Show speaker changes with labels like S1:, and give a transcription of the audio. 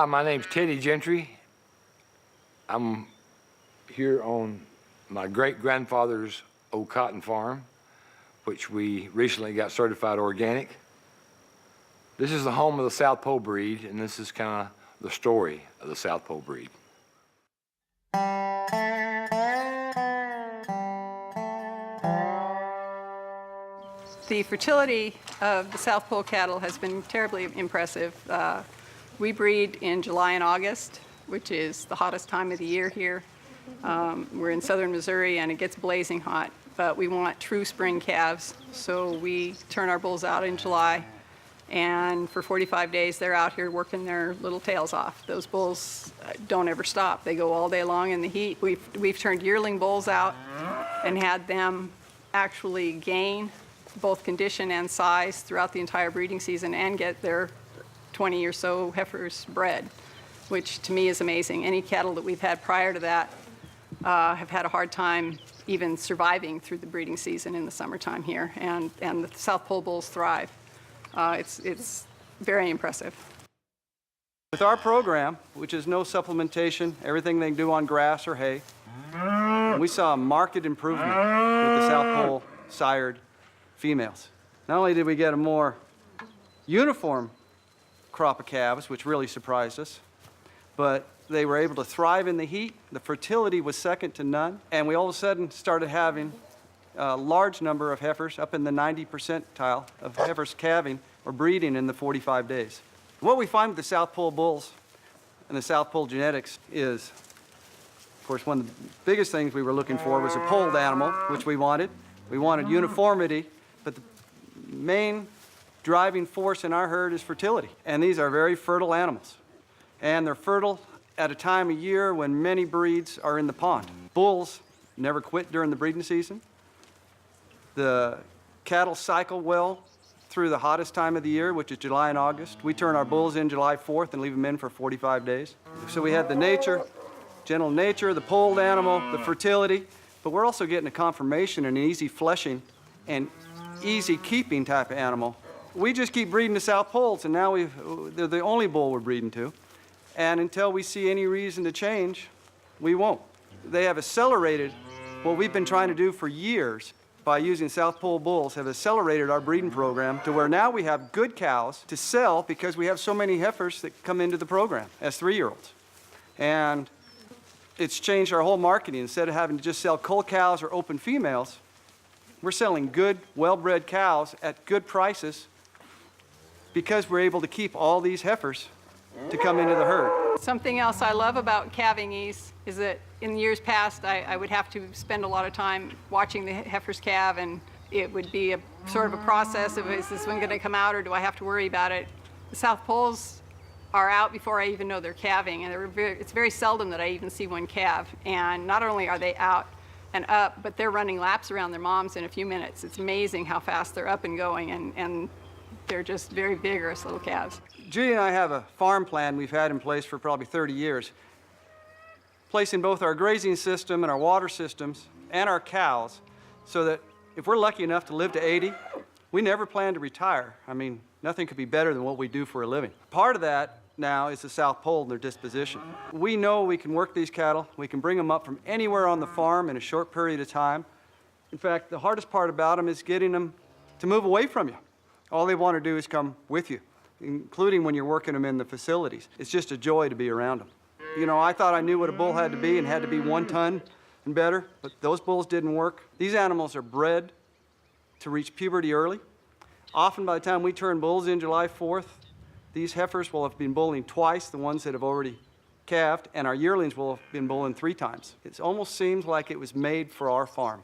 S1: Hi, my name's Teddy Gentry. I'm here on my great-grandfather's old cotton farm, which we recently got certified organic. This is the home of the South Pole breed, and this is kind of the story of the South Pole breed.
S2: The fertility of the South Pole cattle has been terribly impressive. We breed in July and August, which is the hottest time of the year here. We're in southern Missouri and it gets blazing hot, but we want true spring calves, so we turn our bulls out in July, and for 45 days they're out here working their little tails off. Those bulls don't ever stop. They go all day long in the heat. We've turned yearling bulls out and had them actually gain both condition and size throughout the entire breeding season and get their 20 or so heifers bred, which to me is amazing. Any cattle that we've had prior to that have had a hard time even surviving through the breeding season in the summertime here, and the South Pole bulls thrive. It's very impressive.
S3: With our program, which is no supplementation, everything they can do on grass or hay, we saw a marked improvement with the South Pole sired females. Not only did we get a more uniform crop of calves, which really surprised us, but they were able to thrive in the heat. The fertility was second to none, and we all of a sudden started having a large number of heifers, up in the 90 percentile of heifers calving or breeding in the 45 days. What we find with the South Pole bulls and the South Pole genetics is, of course, one of the biggest things we were looking for was a polled animal, which we wanted. We wanted uniformity, but the main driving force in our herd is fertility. And these are very fertile animals. And they're fertile at a time of year when many breeds are in the pond. Bulls never quit during the breeding season. The cattle cycle well through the hottest time of the year, which is July and August. We turn our bulls in July 4th and leave them in for 45 days. So we had the nature, gentle nature, the polled animal, the fertility, but we're also getting a confirmation and an easy fleshing and easy keeping type of animal. We just keep breeding the South Poles, and now they're the only bull we're breeding to. And until we see any reason to change, we won't. They have accelerated what we've been trying to do for years by using South Pole bulls, have accelerated our breeding program to where now we have good cows to sell because we have so many heifers that come into the program as 3-year-olds. And it's changed our whole marketing. Instead of having to just sell cull cows or open females, we're selling good, well-bred cows at good prices because we're able to keep all these heifers to come into the herd.
S2: Something else I love about calving these is that in years past, I would have to spend a lot of time watching the heifers calve, and it would be a sort of a process of, is this one going to come out or do I have to worry about it? The South Poles are out before I even know they're calving, and it's very seldom that I even see one calve. And not only are they out and up, but they're running laps around their moms in a few minutes. It's amazing how fast they're up and going, and they're just very vigorous little calves.
S3: Judy and I have a farm plan we've had in place for probably 30 years, placing both our grazing system and our water systems and our cows so that if we're lucky enough to live to 80, we never plan to retire. I mean, nothing could be better than what we do for a living. Part of that now is the South Pole and their disposition. We know we can work these cattle. We can bring them up from anywhere on the farm in a short period of time. In fact, the hardest part about them is getting them to move away from you. All they want to do is come with you, including when you're working them in the facilities. It's just a joy to be around them. You know, I thought I knew what a bull had to be and had to be 1 ton and better, but those bulls didn't work. These animals are bred to reach puberty early. Often by the time we turn bulls in July 4th, these heifers will have been bulling twice, the ones that have already calved, and our yearlings will have been bulling 3 times. It almost seems like it was made for our farm.